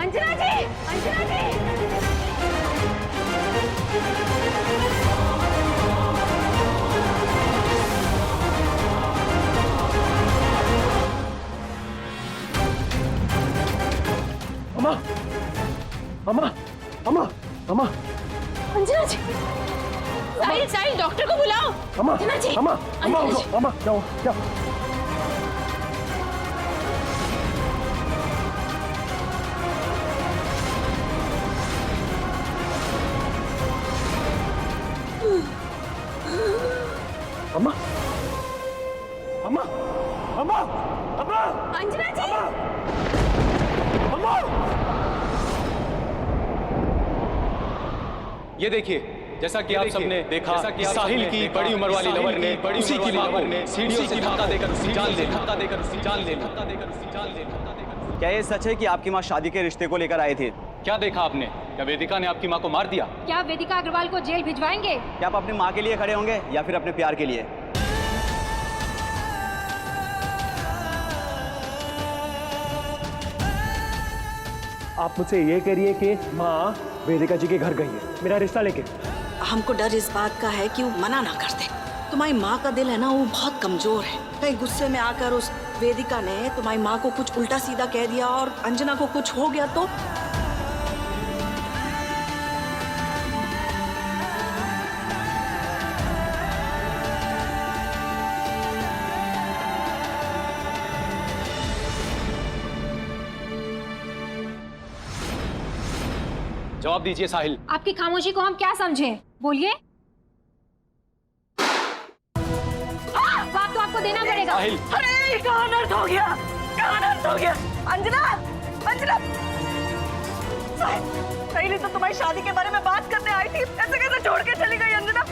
अंजना जी, अंजना जी। अम्मा, अम्मा, अम्मा, अम्मा, अंजना जी, साहिल, साहिल, डॉक्टर को बुलाओ। अम्मा, अंजना जी, अम्मा, अम्मा, अंजना जी। अम्मा, क्या हुआ? क्या? अम्मा, अम्मा, अम्मा, अम्मा, अंजना जी, अम्मा। ये देखिए, जैसा कि आप सबने देखा, साहिल की बड़ी उम्र वाली लवर ने उसी की मां को सीढ़ियों से धक्का देकर उसकी जान ले क्या ये सच है कि आपकी माँ शादी के रिश्ते को लेकर आए थे? क्या देखा आपने? क्या वेदिका ने आपकी मां को मार दिया? क्या वेदिका अग्रवाल को जेल भिजवाएंगे? क्या आप अपनी माँ के लिए खड़े होंगे या फिर अपने प्यार के लिए? आप मुझसे ये कह रही है कि माँ वेदिका जी के घर गई है मेरा रिश्ता लेके? हमको डर इस बात का है कि वो मना ना कर दे। तुम्हारी माँ का दिल है ना, वो बहुत कमजोर है। कहीं गुस्से में आकर उस वेदिका ने तुम्हारी माँ को कुछ उल्टा सीधा कह दिया और अंजना को कुछ हो गया तो? जवाब दीजिए साहिल। आपकी खामोशी को हम क्या समझें? बोलिए। बात तो आपको देना पड़ेगा। साहिल, अरे कहाँ नर्स हो गया, कहाँ नर्स हो गया? अंजना, अंजना, पहले तो तुम्हारी शादी के बारे में बात करने आई थी, ऐसे कैसे छोड़ के चली गई अंजना?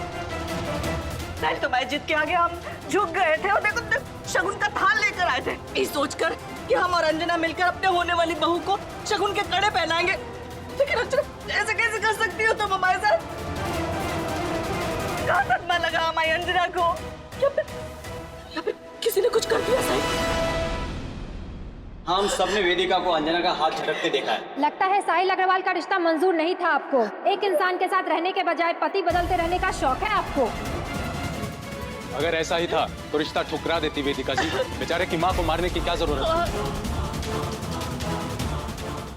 पहले तुम्हारी जिद के आगे हम झुक गए थे और देखो शगुन का थाल लेकर आए थे, ये सोचकर कि हम और अंजना मिलकर अपने होने वाली बहू को शगुन के कड़े पहनाएंगे। लेकिन अंजना ऐसे कैसे कर सकती हो तुम हमारे साथ? क्या सदमा लगा हमारी अंजना को? या फिर किसी ने कुछ कर दिया? सही हम सबने वेदिका को अंजना का हाथ झटकते देखा है। लगता है साहिल अग्रवाल का रिश्ता मंजूर नहीं था आपको। एक इंसान के साथ रहने के बजाय पति बदलते रहने का शौक है आपको। अगर ऐसा ही था तो रिश्ता ठुकरा देती वेदिका जी। बेचारे की मां को मारने की क्या जरूरत है?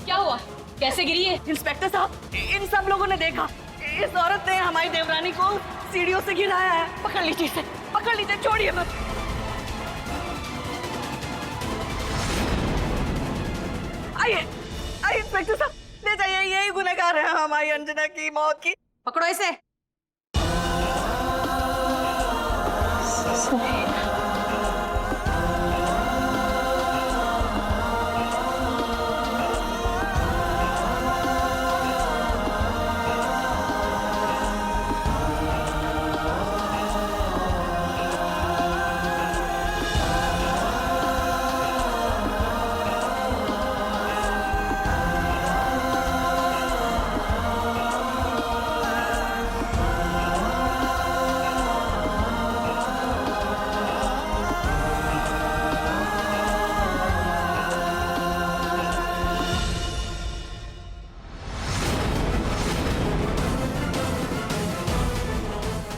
क्या हुआ? कैसे गिरी है? इंस्पेक्टर साहब, इन सब लोगों ने देखा, इस औरत ने हमारी देवरानी को सीढ़ियों से गिराया है। पकड़ लीजिए इसे, पकड़ लीजिए, छोड़िए मत। आइए, आइए इंस्पेक्टर साहब, ले जाइए, यही गुनहगार है हमारी अंजना की मौत की। पकड़ो इसे।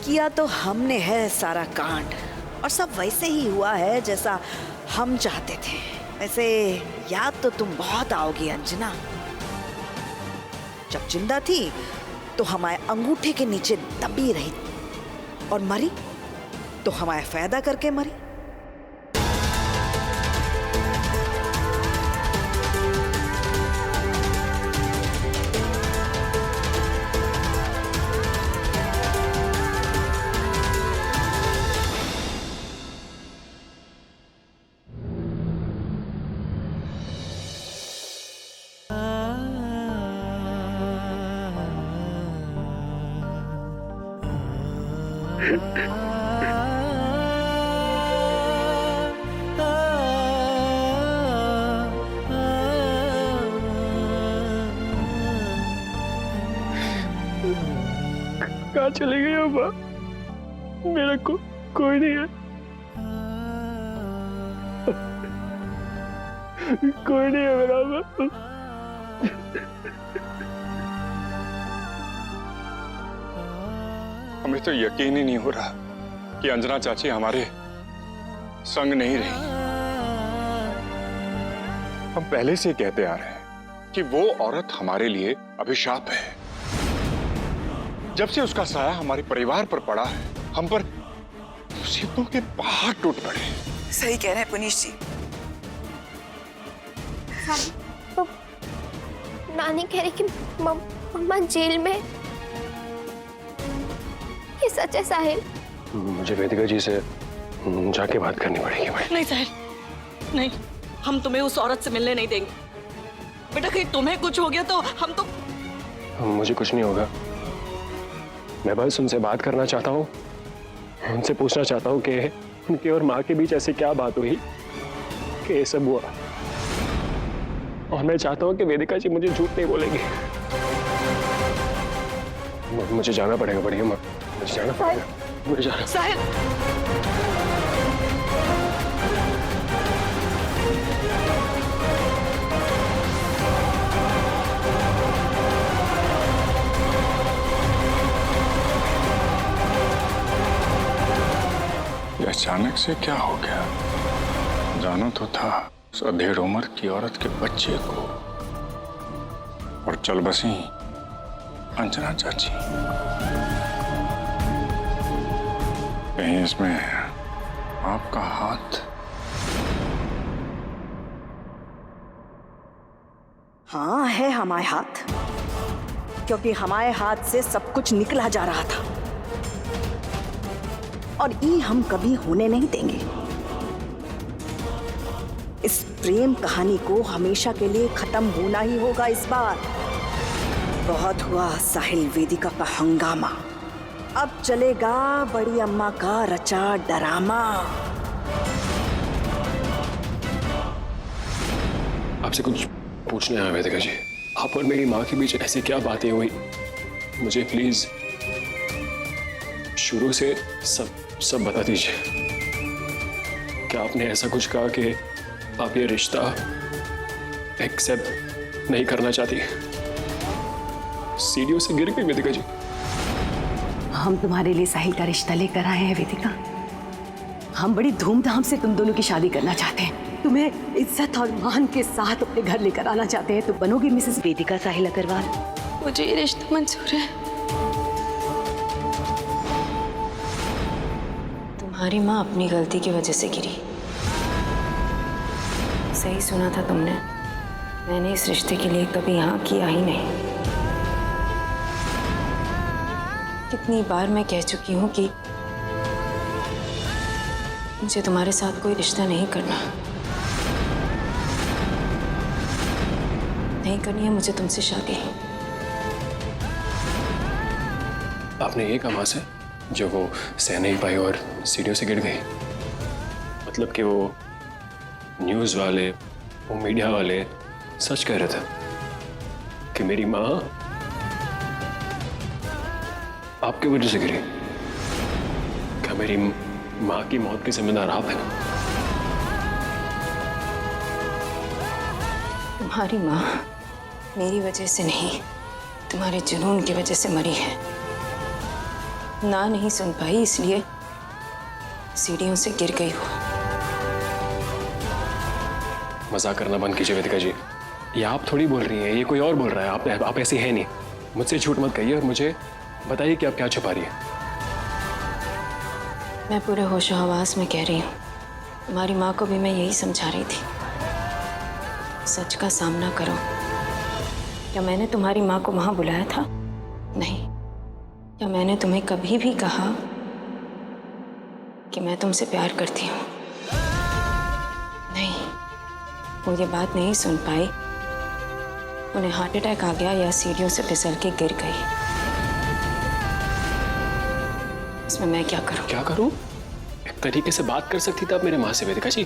किया तो हमने है सारा कांड, और सब वैसे ही हुआ है जैसा हम चाहते थे। वैसे याद तो तुम बहुत आओगी अंजना। जब जिंदा थी तो हमारे अंगूठे के नीचे दबी रही, और मरी तो हमारे फायदा करके मरी। कहाँ चली गई अम्मा? मेरा कोई नहीं है, कोई नहीं है मेरा अम्मा। हमें तो यकीन ही नहीं हो रहा कि अंजना चाची हमारे संग नहीं रही। हम पहले से कहते आ रहे हैं कि वो औरत हमारे लिए अभिशाप है। जब से उसका साया हमारे परिवार पर पड़ा है, हम पर मुसीबतों के पहाड़ टूट पड़े। सही कह रहे हैं पुनीश जी। तो नानी कह रही कि मम्मा जेल में। ये सच है साहिल? मुझे वेदिका जी से जाके बात करनी पड़ेगी भाई। नहीं साहिल, नहीं, हम तुम्हें उस औरत से मिलने नहीं देंगे। बेटा कहीं तुम्हें कुछ हो गया तो हम तो। मुझे कुछ नहीं होगा। मैं बस उनसे बात करना चाहता हूँ, उनसे पूछना चाहता हूँ कि उनके और माँ के बीच ऐसी क्या बात हुई कि ये सब हुआ। और मैं चाहता हूँ कि वेदिका जी मुझे झूठ नहीं बोलेंगी। मुझे जाना पड़ेगा, बढ़िया माँ, मुझे जाना पड़ेगा, मुझे जाना। साहिल, ये अचानक से क्या हो गया? जाना तो था उस अधेड़ उम्र की औरत के बच्चे को, और चल बसी अंजना चाची। कहीं इसमें आपका हाथ? हाँ है हमारे हाथ, क्योंकि हमारे हाथ से सब कुछ निकला जा रहा था और ये हम कभी होने नहीं देंगे। इस प्रेम कहानी को हमेशा के लिए खत्म होना ही होगा इस बार। बहुत हुआ साहिल वेदिका का हंगामा, अब चलेगा बड़ी अम्मा का रचा डरामा। आपसे कुछ पूछने आया वेदिका जी। आप और मेरी माँ के बीच ऐसी क्या बातें हुई? मुझे प्लीज शुरू से सब बता दीजिए। क्या आपने ऐसा कुछ कहा कि आप ये रिश्ता एक्सेप्ट नहीं करना चाहती? सीढ़ियों से गिर गई वेदिका जी। हम तुम्हारे लिए साहिल का रिश्ता लेकर आए हैं वेदिका। हम बड़ी धूमधाम से तुम दोनों की शादी करना चाहते हैं। तुम्हें इज्जत और मान के साथ अपने घर लेकर आना चाहते हैं। तो बनोगी मिसेस वेदिका साहिल अग्रवाल। मुझे ये रिश्ता मंजूर है। तुम्हारी माँ अपनी गलती की वजह से गिरी। सही सुना था तुमने, मैंने इस रिश्ते के लिए कभी यहाँ किया ही नहीं। कितनी बार मैं कह चुकी हूँ कि मुझे तुम्हारे साथ कोई रिश्ता नहीं करना, नहीं करनी है मुझे तुमसे शादी। आपने ये कहा से जो वो सह नहीं पाई और सीढ़ियों से गिर गई? मतलब कि वो न्यूज़ वाले, वो मीडिया वाले सच कह रहे थे कि मेरी माँ आपकी वजह से गिरी। क्या मेरी माँ की मौत की जिम्मेदार आप हैं? तुम्हारी माँ मेरी वजह से नहीं, तुम्हारे जुनून की वजह से मरी है। ना नहीं सुन पाई इसलिए सीढ़ियों से गिर गई हो। मजाक करना बंद कीजिए वेदिका जी। ये आप थोड़ी बोल रही हैं, ये कोई और बोल रहा है। आप ऐसी हैं नहीं। मुझसे झूठ मत कहिए और मुझे बताइए कि आप क्या छुपा रही हैं। मैं पूरे होशो हवास में कह रही हूँ, तुम्हारी माँ को भी मैं यही समझा रही थी, सच का सामना करो। क्या मैंने तुम्हारी माँ को वहां बुलाया था? नहीं। क्या मैंने तुम्हें कभी भी कहा कि मैं तुमसे प्यार करती हूँ? नहीं। वो ये बात नहीं सुन पाई, उन्हें हार्ट अटैक आ गया या सीढ़ियों से फिसल के गिर गई। इसमें मैं क्या करूं? क्या करूं? एक तरीके से बात कर सकती थी आप मेरे माँ से वेदिका जी।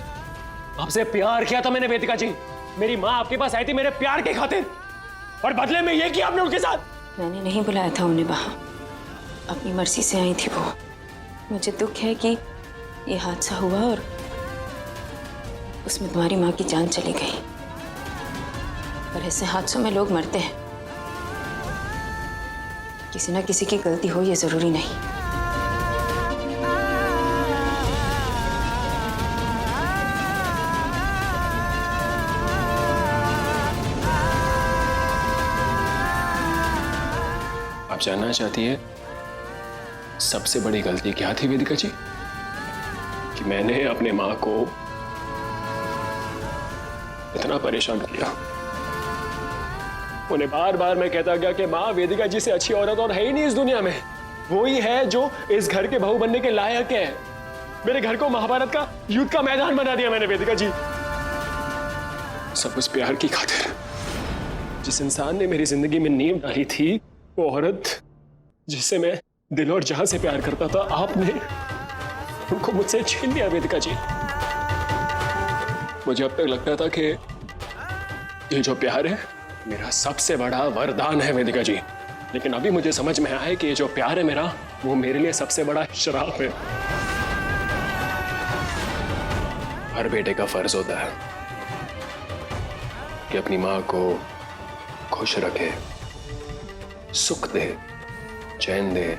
आपसे प्यार किया था मैंने वेदिका जी। मेरी माँ आपके पास आई थी मेरे प्यार के खातिर, और बदले में ये किया आपने उनके साथ। मैंने नहीं बुलाया था उन्हें वहां, अपनी मर्जी से आई थी वो। मुझे दुख है कि ये हादसा हुआ और उसमें तुम्हारी माँ की जान चली गई, पर ऐसे हादसों में लोग मरते हैं, किसी ना किसी की गलती हो ये जरूरी नहीं। आप जानना चाहती है सबसे बड़ी गलती क्या थी वेदिका जी? कि मैंने अपने मां को इतना परेशान किया। उन्हें बार बार मैं कहता गया कि मां, वेदिका जी से अच्छी औरत और है ही नहीं इस दुनिया में। वो ही है जो इस घर के बहू बनने के लायक है। मेरे घर को महाभारत का युद्ध का मैदान बना दिया मैंने वेदिका जी। सब उस प्यार की खातिर। जिस इंसान ने मेरी जिंदगी में नींव डाली थी, वो औरत जिससे मैं दिल और जान से प्यार करता था, आपने उनको मुझसे छीन लिया वेदिका जी। मुझे अब तक लगता था कि ये जो प्यार है मेरा सबसे बड़ा वरदान है वेदिका जी, लेकिन अभी मुझे समझ में आया है कि ये जो प्यार है मेरा, वो मेरे लिए सबसे बड़ा श्राप है। हर बेटे का फर्ज होता है कि अपनी मां को खुश रखे, सुख दे, चैन दे,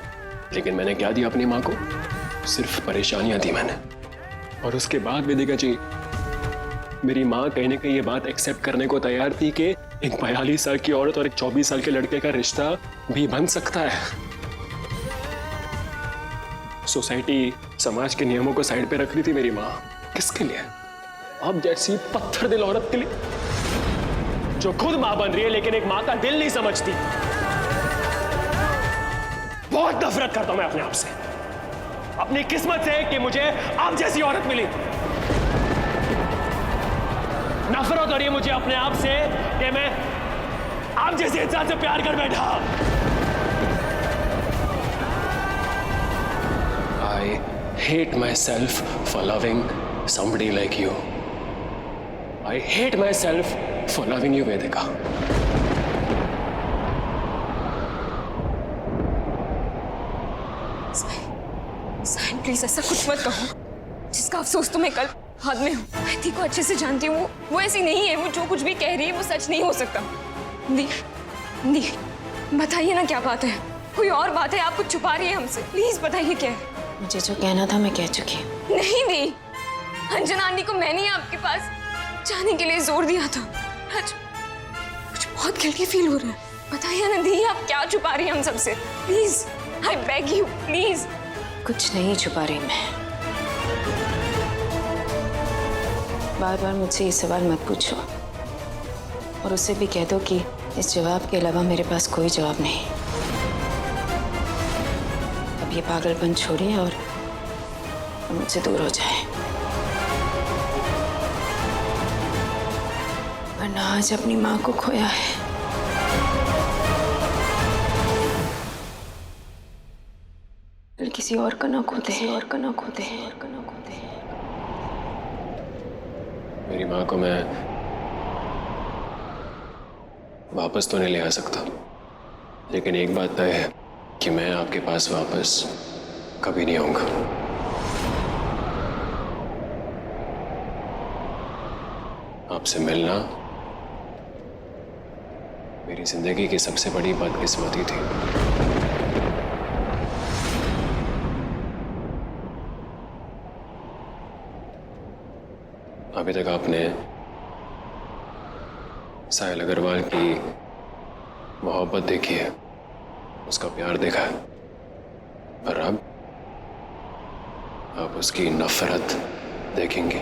लेकिन मैंने क्या दिया अपनी मां को? सिर्फ परेशानियां दी मैंने। और उसके बाद वेदिका जी, मेरी मां कहीं ना कहीं ये बात एक्सेप्ट करने को तैयार थी कि एक 42 साल की औरत और एक 24 साल के लड़के का रिश्ता भी बन सकता है। सोसाइटी, समाज के नियमों को साइड पे रख रही थी मेरी मां। किसके लिए? अब जैसी पत्थर दिल औरत के लिए, जो खुद मां बन रही है लेकिन एक मां का दिल नहीं समझती। बहुत नफरत करता हूं मैं अपने आप से, अपनी किस्मत से कि मुझे आप जैसी औरत मिली। नफरत हो रही है मुझे अपने आप से कि मैं आप जैसे इंसान से प्यार कर बैठा। I hate myself for loving somebody like you. I hate myself for loving you, Vedika. Sahil please ऐसा कुछ मत कहो, जिसका अफसोस तुम्हें कल बाद में हो। मैं दी को अच्छे से जानती हूँ, वो ऐसी नहीं है। वो जो कुछ भी कह रही है वो सच नहीं हो सकता। दी बताइए ना क्या बात है? कोई और बात है? आप कुछ छुपा रही है हमसे? प्लीज बताइए क्या है। मुझे जो कहना था मैं कह चुकी हूँ। नहीं दी, अंजना आंटी को मैंने ही आपके पास जाने के लिए जोर दिया था। आज मुझे बहुत गिल्टी फील हो रहा है। बताइए ना दी, आप क्या छुपा रही हैं हम सबसे? Please, I beg you, please. कुछ नहीं छुपा रही मैं। बार बार मुझसे ये सवाल मत पूछो, और उससे भी कह दो कि इस जवाब के अलावा मेरे पास कोई जवाब नहीं। अब ये पागलपन छोड़िए और मुझसे दूर हो जाए, वरना आज अपनी माँ को खोया है। फिर किसी और का ना खोते, और का ना खोते, और का ना खोते। मेरी माँ को मैं वापस तो नहीं ले आ सकता, लेकिन एक बात तय है कि मैं आपके पास वापस कभी नहीं आऊंगा। आपसे मिलना मेरी जिंदगी की सबसे बड़ी बदकिस्मती थी। अभी तक आपने साहिल अग्रवाल की मोहब्बत देखी है, उसका प्यार देखा है, पर अब आप उसकी नफरत देखेंगे।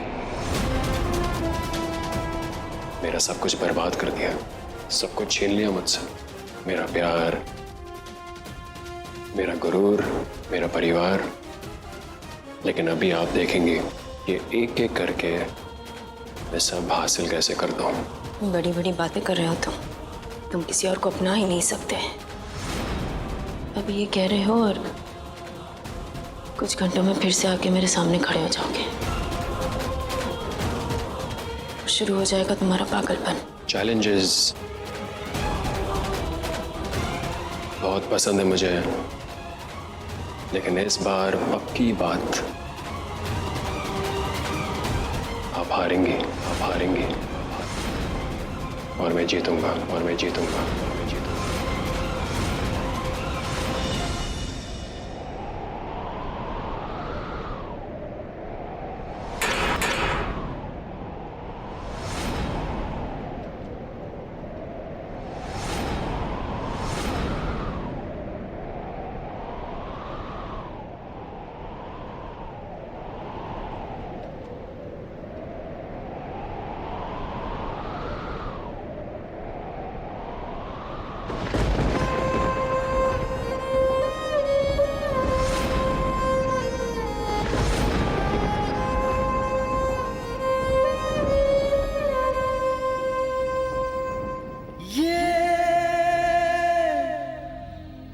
मेरा सब कुछ बर्बाद कर दिया, सब कुछ छीन लिया मुझसे। मेरा प्यार, मेरा गुरूर, मेरा परिवार। लेकिन अभी आप देखेंगे कि एक एक करके मैं सब हासिल कैसे करता हूँ। बड़ी बड़ी बातें कर रहे हो तुम किसी और को अपना ही नहीं सकते। अभी ये कह रहे हो और कुछ घंटों में फिर से आके मेरे सामने खड़े हो जाओगे। शुरू हो जाएगा तुम्हारा पागलपन। चैलेंजेस बहुत पसंद है मुझे, लेकिन इस बार पक्की बात, आप हारेंगे, आप हारेंगे। और मैं जीतूंगा, और मैं जीतूंगा, और मैं जीतूंगा।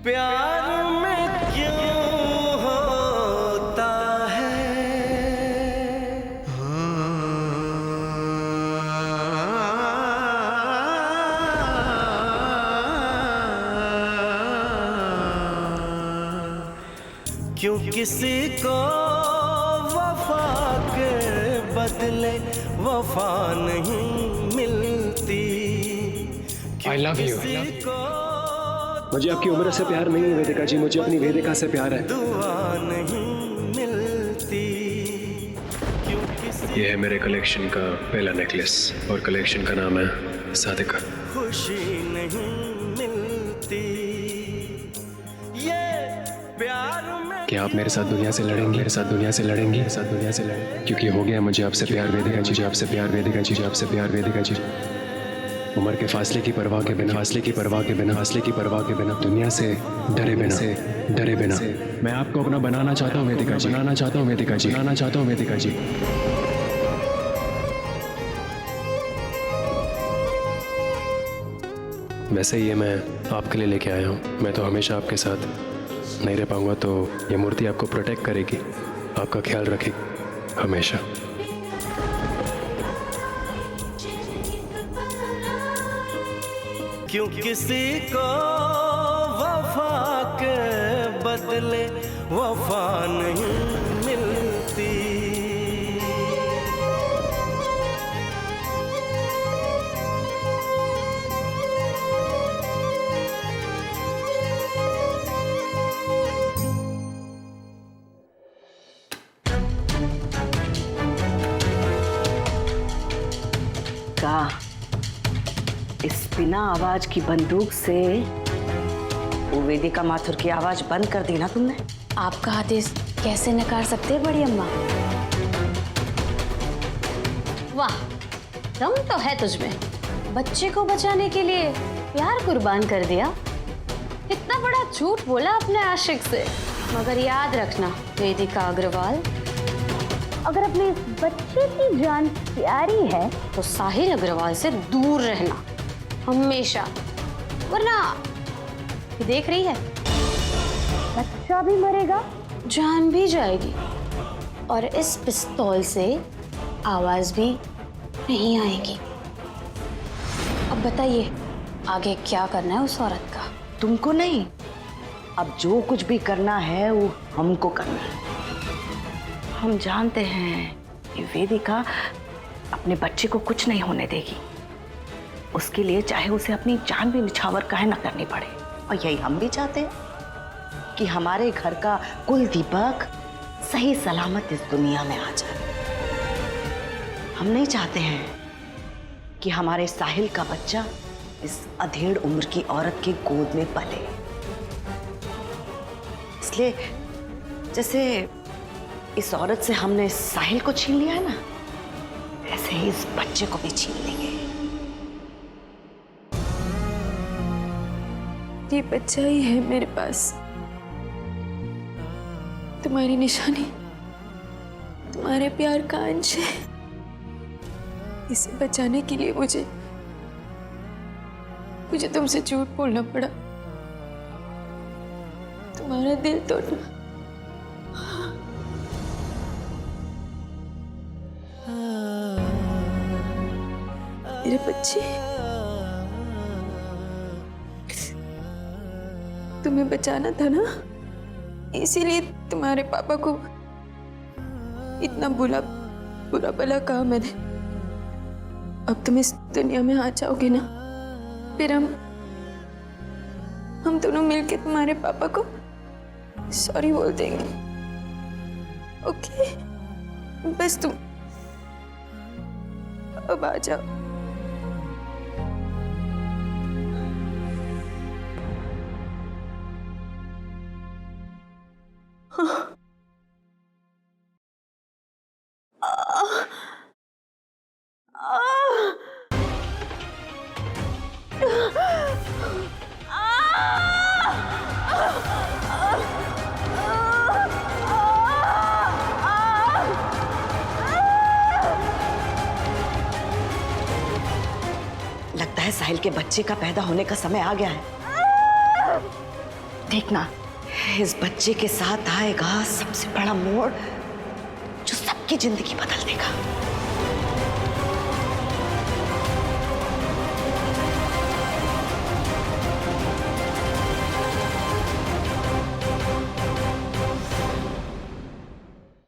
प्यार में क्यों होता है, क्यों किसी को वफा के बदले वफा नहीं मिलती। I love you. मुझे आपकी उम्र से प्यार नहीं है वेदिका जी, मुझे अपनी वेदिका से प्यार है। दुआ नहीं मिलती। ये है मेरे कलेक्शन का पहला नेकलेस और कलेक्शन का नाम है सादिका। खुशी नहीं मिलती ये प्यार में। क्या आप मेरे साथ दुनिया से लड़ेंगे, मेरे साथ दुनिया से लड़ेंगे, मेरे साथ दुनिया से लड़ेंगे? क्योंकि हो गया मुझे आपसे प्यार वेदिका जी, आपसे प्यार वेदिका जी, आपसे प्यार वेदिका जी। उम्र के फासले की परवाह के बिना, फासले की परवाह के बिना, फासले की परवाह के बिना, दुनिया से डरे बिना, डरे बिना मैं आपको अपना बनाना चाहता हूँ वेदिका जी, बनाना चाहता हूँ वेदिका जी, बनाना चाहता हूँ वेदिका जी। वैसे ये मैं आपके लिए लेके आया हूँ। मैं तो हमेशा आपके साथ नहीं रह पाऊंगा, तो ये मूर्ति आपको प्रोटेक्ट करेगी, आपका ख्याल रखेगी हमेशा। क्यों किसी को वफा के बदले वफा नहीं मिलती। का इस बिना आवाज की बंदूक से वो वेदिका माथुर की आवाज बंद कर दी ना तुमने? आपका आदेश कैसे नकार सकते हैं बड़ी अम्मा? वाह, दम तो है तुझमें। बच्चे को बचाने के लिए प्यार कुर्बान कर दिया। इतना बड़ा झूठ बोला अपने आशिक से। मगर याद रखना वेदिका अग्रवाल, अगर अपने बच्चे की जान प्यारी है तो साहिल अग्रवाल से दूर रहना हमेशा, वरना देख रही है बच्चा भी मरेगा, जान भी जाएगी, और इस पिस्तौल से आवाज भी नहीं आएगी। अब बताइए आगे क्या करना है उस औरत का? तुमको नहीं, अब जो कुछ भी करना है वो हमको करना है। हम जानते हैं कि वेदिका अपने बच्चे को कुछ नहीं होने देगी। उसके लिए चाहे उसे अपनी जान भी निछावर काहे ना करनी पड़े। और यही हम भी चाहते हैं कि हमारे घर का कुल दीपक सही सलामत इस दुनिया में आ जाए। हम नहीं चाहते हैं कि हमारे साहिल का बच्चा इस अधेड़ उम्र की औरत की गोद में पले। इसलिए जैसे इस औरत से हमने साहिल को छीन लिया है ना, ऐसे ही इस बच्चे को भी छीन लेंगे। ये बच्चा ही है मेरे पास, तुम्हारी निशानी, तुम्हारे प्यार का अंश है। इसे बचाने के लिए मुझे तुमसे झूठ बोलना पड़ा, तुम्हारा दिल तोड़ना। मेरे बच्चे, तुम्हें बचाना था ना, इसीलिए तुम्हारे पापा को इतना बुरा भला कहा मैंने। अब तुम इस दुनिया में आ जाओगे ना, फिर हम दोनों मिलके तुम्हारे पापा को सॉरी बोल देंगे। ओके, बस तुम अब आ जाओ। लगता है साहिल के बच्चे का पैदा होने का समय आ गया है। देखना, इस बच्चे के साथ आएगा सबसे बड़ा मोड़ जो सबकी जिंदगी बदल देगा।